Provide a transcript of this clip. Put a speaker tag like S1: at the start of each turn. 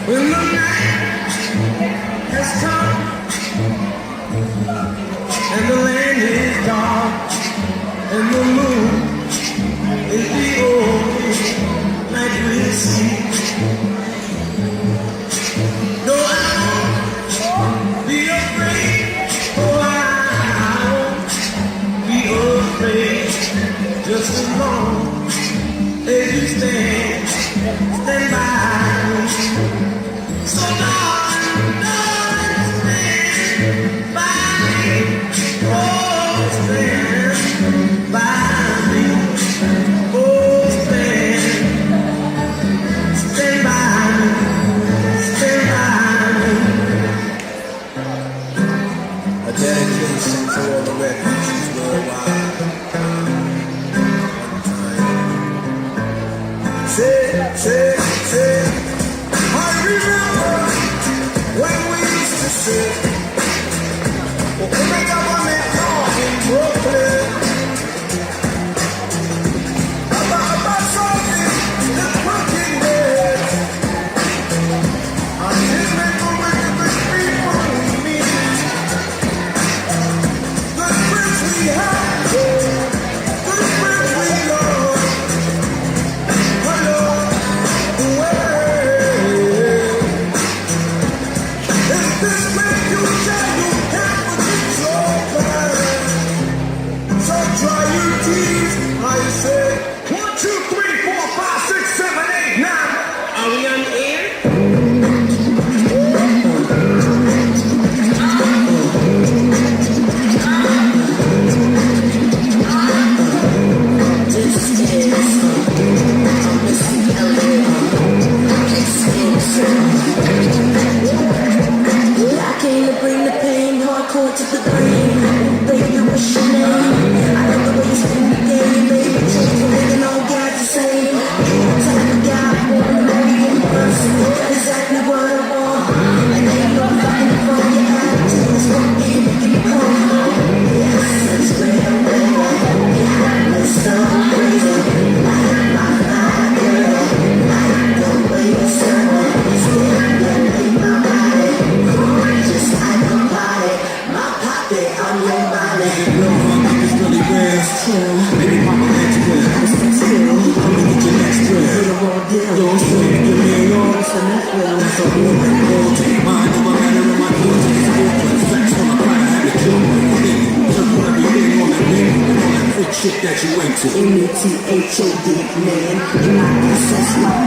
S1: When the night has come and the land is dark and the moon is the only light we see. No, I won't be afraid. Oh, I won't be afraid. Just as long as you stand by me. So darling, stand by me. Oh, stand by me. Oh, stand by me. Stand by me. A dedication to all the refugees worldwide. Say, I remember when we used to sit. Well, when they got one that talk in Brooklyn about something that's working there. I just remember when the people we meet, the friends we have, the friends we love. I say 1, 2, 3, 4, 5, 6, 7, 8, 9. Are we on the air?
S2: I came to bring the pain, hardcore to the brain. Baby, what's your name? I love the way you spin the game, baby. Change the living, all guys the same. Type of guy, born to marry in person. Exactly what I want. And then you're fucking from your attitudes. Fucking making me come home. Yes, it's real, baby. Yeah, it's so crazy. Like my fire girl. Like the way you serve me. Stimulate my body. Just like a body. My pocket, I'm your body.
S1: No, my niggas really real. Baby mama, let you in.
S2: Still,
S1: Come and get your next thrill.
S2: you're the raw deal.
S1: Yo, straight, give me a yard.
S2: So that's real.
S1: So good, roll, take mine. No matter in my clothes, it's good. Put sex on the planet, had to kill me. Took on everything on that beat. And all that freak shit that you into.
S2: M-E-T-H-O-D, man. You're not gonna sense my